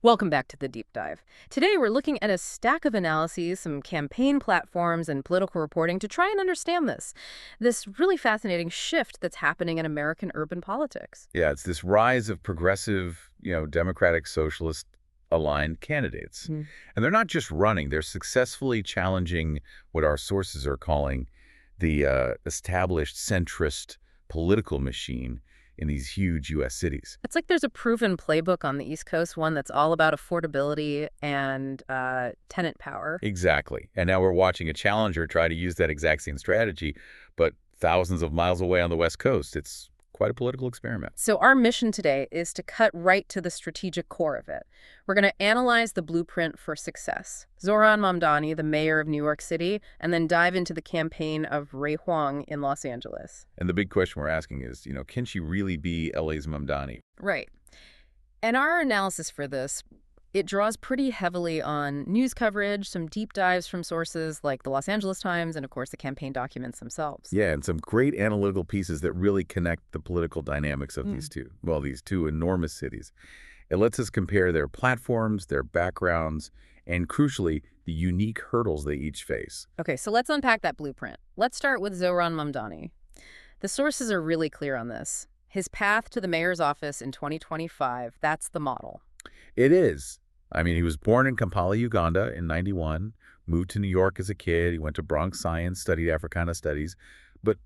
Welcome back to the deep dive. Today we're looking at a stack of analyses, some campaign platforms, and political reporting to try and understand this really fascinating shift that's happening in American urban politics. Yeah, it's this rise of progressive, democratic socialist aligned candidates. Mm. And they're not just running, they're successfully challenging what our sources are calling the established centrist political machine in these huge U.S. cities. It's like there's a proven playbook on the East Coast, one that's all about affordability and tenant power. Exactly. And now we're watching a challenger try to use that exact same strategy, but thousands of miles away on the West Coast. It's quite a political experiment. So our mission today is to cut right to the strategic core of it. We're going to analyze the blueprint for success. Zohran Mamdani, the mayor of New York City, and then dive into the campaign of Rae Huang in Los Angeles. And the big question we're asking is, can she really be LA's Mamdani? Right. And our analysis for this, it draws pretty heavily on news coverage, some deep dives from sources like the Los Angeles Times, and of course the campaign documents themselves. Yeah, and some great analytical pieces that really connect the political dynamics of these two enormous cities. It lets us compare their platforms, their backgrounds, and crucially, the unique hurdles they each face. Okay, so let's unpack that blueprint. Let's start with Zohran Mamdani. The sources are really clear on this. His path to the mayor's office in 2025, that's the model. It is. I mean, he was born in Kampala, Uganda in '91, moved to New York as a kid. He went to Bronx Science, studied Africana Studies. But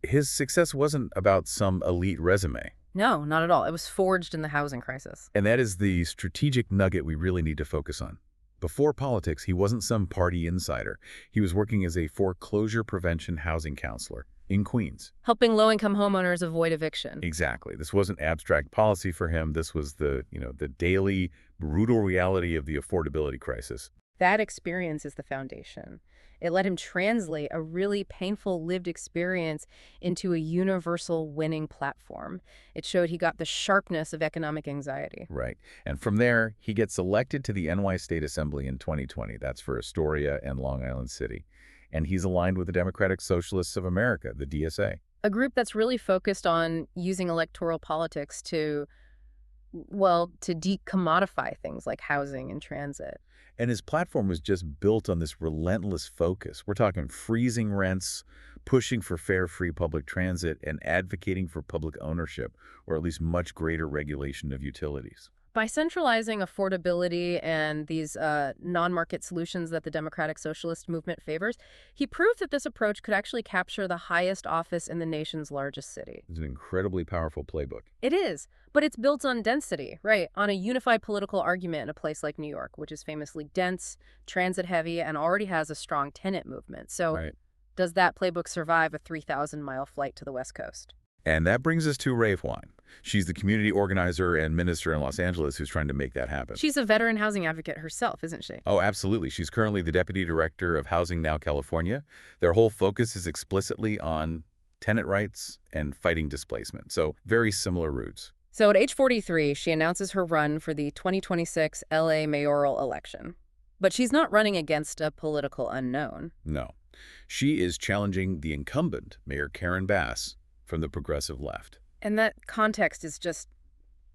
his success wasn't about some elite resume. No, not at all. It was forged in the housing crisis. And that is the strategic nugget we really need to focus on. Before politics, he wasn't some party insider. He was working as a foreclosure-prevention housing counselor in Queens. Helping low-income homeowners avoid eviction. Exactly. This wasn't abstract policy for him. This was the daily, brutal reality of the affordability crisis. That experience is the foundation. It let him translate a really painful lived experience into a universal winning platform. It showed he got the sharpness of economic anxiety. Right. And from there, he gets elected to the NY State Assembly in 2020. That's for Astoria and Long Island City. And he's aligned with the Democratic Socialists of America, the DSA. A group that's really focused on using electoral politics to decommodify things like housing and transit. And his platform was just built on this relentless focus. We're talking freezing rents, pushing for fair, free public transit, and advocating for public ownership, or at least much greater regulation of utilities. By centralizing affordability and these non-market solutions that the Democratic Socialist movement favors, he proved that this approach could actually capture the highest office in the nation's largest city. It's an incredibly powerful playbook. It is, but it's built on density, right? On a unified political argument in a place like New York, which is famously dense, transit-heavy, and already has a strong tenant movement. So Right. does that playbook survive a 3,000-mile flight to the West Coast? And that brings us to Rae Huang. She's the community organizer and minister in Los Angeles who's trying to make that happen. She's a veteran housing advocate herself, isn't she? Oh, absolutely. She's currently the deputy director of Housing Now California. Their whole focus is explicitly on tenant rights and fighting displacement. So very similar roots. So at age 43, she announces her run for the 2026 LA mayoral election. But she's not running against a political unknown. No. She is challenging the incumbent, Mayor Karen Bass, from the progressive left. And that context is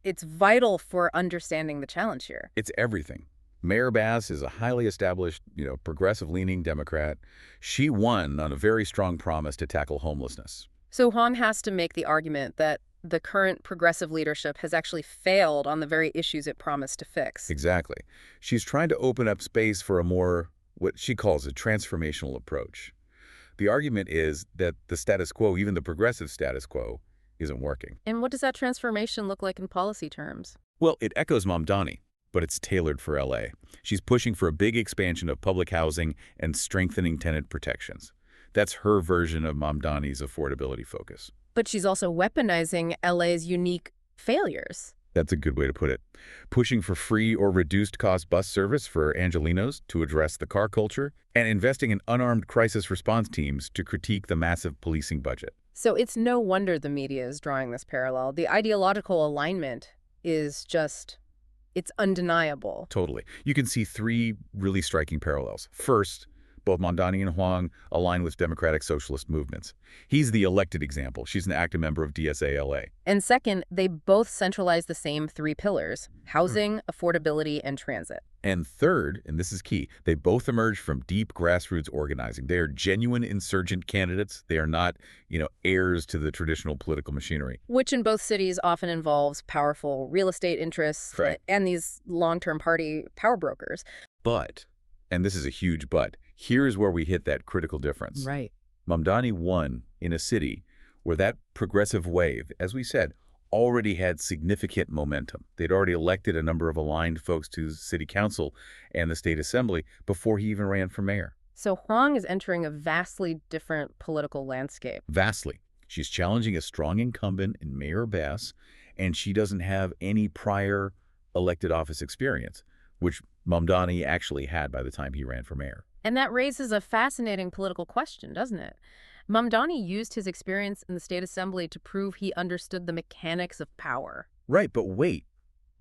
it's vital for understanding the challenge here. It's everything. Mayor Bass is a highly established, progressive-leaning Democrat. She won on a very strong promise to tackle homelessness. So Huang has to make the argument that the current progressive leadership has actually failed on the very issues it promised to fix. Exactly. She's trying to open up space for a more, what she calls a transformational approach. The argument is that the status quo, even the progressive status quo, isn't working. And what does that transformation look like in policy terms? Well, it echoes Mamdani, but it's tailored for LA. She's pushing for a big expansion of public housing and strengthening tenant protections. That's her version of Mamdani's affordability focus. But she's also weaponizing LA's unique failures. That's a good way to put it. Pushing for free or reduced cost bus service for Angelinos to address the car culture, and investing in unarmed crisis response teams to critique the massive policing budget. So it's no wonder the media is drawing this parallel. The ideological alignment is it's undeniable. Totally. You can see three really striking parallels. First, Both Mamdani and Huang align with democratic socialist movements. He's the elected example. She's an active member of DSA-LA. And second, they both centralize the same three pillars: housing, affordability, and transit. And third, and this is key, they both emerge from deep grassroots organizing. They are genuine insurgent candidates. They are not, heirs to the traditional political machinery. Which in both cities often involves powerful real estate interests Right. and these long-term party power brokers. But, and this is a huge but, here's where we hit that critical difference. Right. Mamdani won in a city where that progressive wave, as we said, already had significant momentum. They'd already elected a number of aligned folks to city council and the state assembly before he even ran for mayor. So Huang is entering a vastly different political landscape. Vastly. She's challenging a strong incumbent in Mayor Bass, and she doesn't have any prior elected office experience, which Mamdani actually had by the time he ran for mayor. And that raises a fascinating political question, doesn't it? Mamdani used his experience in the state assembly to prove he understood the mechanics of power. Right, but wait.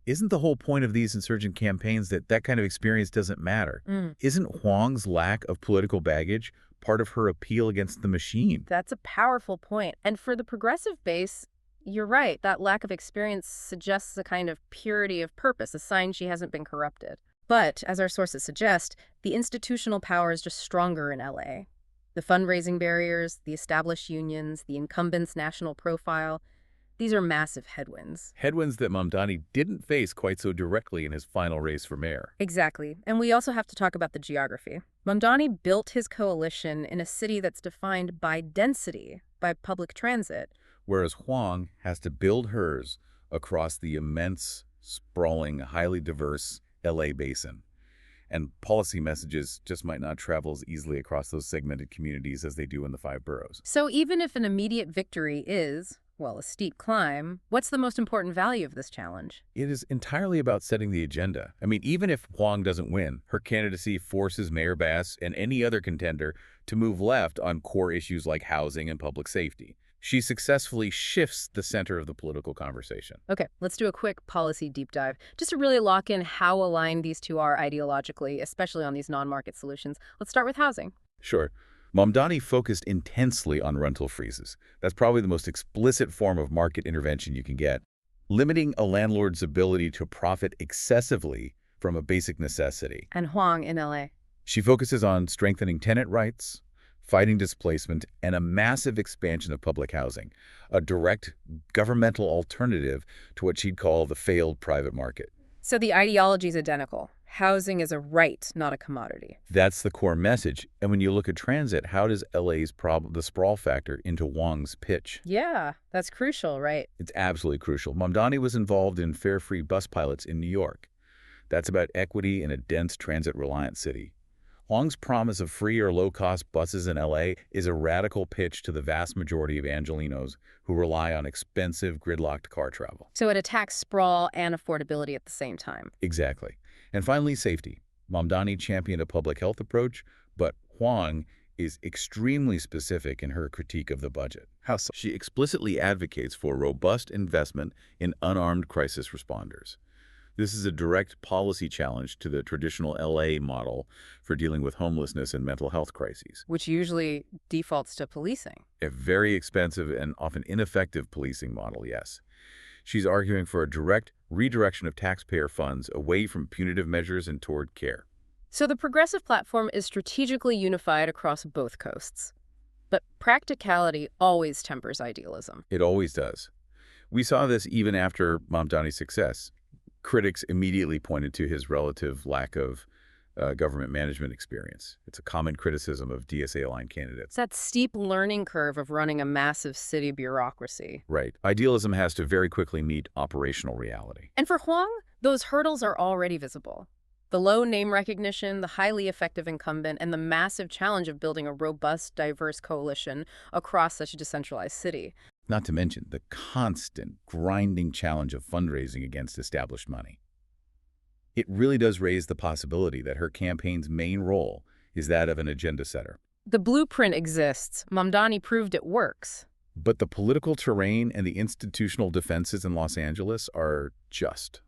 Isn't the whole point of these insurgent campaigns that kind of experience doesn't matter? Isn't Huang's lack of political baggage part of her appeal against the machine? That's a powerful point. And for the progressive base, you're right. That lack of experience suggests a kind of purity of purpose, a sign she hasn't been corrupted. But, as our sources suggest, the institutional power is just stronger in LA. The fundraising barriers, the established unions, the incumbent's national profile, these are massive headwinds. Headwinds that Mamdani didn't face quite so directly in his final race for mayor. Exactly. And we also have to talk about the geography. Mamdani built his coalition in a city that's defined by density, by public transit. Whereas Huang has to build hers across the immense, sprawling, highly diverse LA basin. And policy messages just might not travel as easily across those segmented communities as they do in the 5 boroughs. So even if an immediate victory is, well, a steep climb, what's the most important value of this challenge? It is entirely about setting the agenda. I mean, even if Huang doesn't win, her candidacy forces Mayor Bass and any other contender to move left on core issues like housing and public safety. She successfully shifts the center of the political conversation. Okay, let's do a quick policy deep dive, just to really lock in how aligned these two are ideologically, especially on these non-market solutions. Let's start with housing. Sure. Mamdani focused intensely on rental freezes. That's probably the most explicit form of market intervention you can get, limiting a landlord's ability to profit excessively from a basic necessity. And Huang in LA. She focuses on strengthening tenant rights, fighting displacement, and a massive expansion of public housing, a direct governmental alternative to what she'd call the failed private market. So the ideology is identical. Housing is a right, not a commodity. That's the core message. And when you look at transit, how does LA's the sprawl factor into Huang's pitch? Yeah, that's crucial, right? It's absolutely crucial. Mamdani was involved in fare-free bus pilots in New York. That's about equity in a dense transit-reliant city. Huang's promise of free or low-cost buses in LA is a radical pitch to the vast majority of Angelenos who rely on expensive, gridlocked car travel. So it attacks sprawl and affordability at the same time. Exactly. And finally, safety. Mamdani championed a public health approach, but Huang is extremely specific in her critique of the budget. How so? She explicitly advocates for robust investment in unarmed crisis responders. This is a direct policy challenge to the traditional LA model for dealing with homelessness and mental health crises. Which usually defaults to policing. A very expensive and often ineffective policing model, yes. She's arguing for a direct redirection of taxpayer funds away from punitive measures and toward care. So the progressive platform is strategically unified across both coasts. But practicality always tempers idealism. It always does. We saw this even after Mamdani's success. Critics immediately pointed to his relative lack of government management experience. It's a common criticism of DSA-aligned candidates. It's that steep learning curve of running a massive city bureaucracy. Right. Idealism has to very quickly meet operational reality. And for Huang, those hurdles are already visible. The low name recognition, the highly effective incumbent, and the massive challenge of building a robust, diverse coalition across such a decentralized city. Not to mention the constant, grinding challenge of fundraising against established money. It really does raise the possibility that her campaign's main role is that of an agenda setter. The blueprint exists. Mamdani proved it works. But the political terrain and the institutional defenses in Los Angeles are just.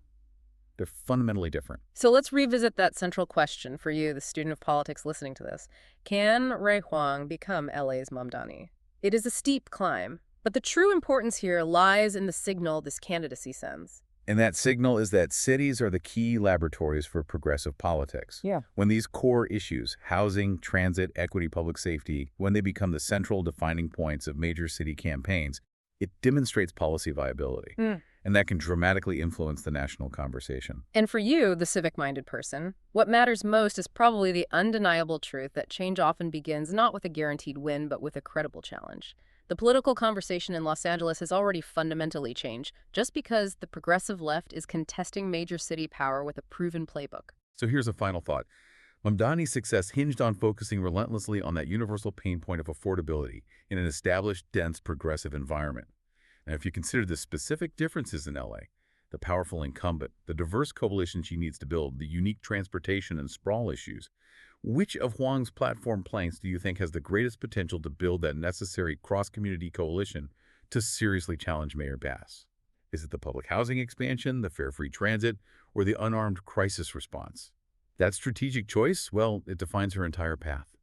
They're fundamentally different. So let's revisit that central question for you, the student of politics listening to this. Can Rae Huang become LA's Mamdani? It is a steep climb, but the true importance here lies in the signal this candidacy sends. And that signal is that cities are the key laboratories for progressive politics. Yeah. When these core issues, housing, transit, equity, public safety, when they become the central defining points of major city campaigns, it demonstrates policy viability. And that can dramatically influence the national conversation. And for you, the civic-minded person, what matters most is probably the undeniable truth that change often begins not with a guaranteed win, but with a credible challenge. The political conversation in Los Angeles has already fundamentally changed just because the progressive left is contesting major city power with a proven playbook. So here's a final thought. Mamdani's success hinged on focusing relentlessly on that universal pain point of affordability in an established, dense, progressive environment. Now, if you consider the specific differences in LA, the powerful incumbent, the diverse coalition she needs to build, the unique transportation and sprawl issues, which of Huang's platform planks do you think has the greatest potential to build that necessary cross-community coalition to seriously challenge Mayor Bass? Is it the public housing expansion, the fare-free transit, or the unarmed crisis response? That strategic choice, well, it defines her entire path.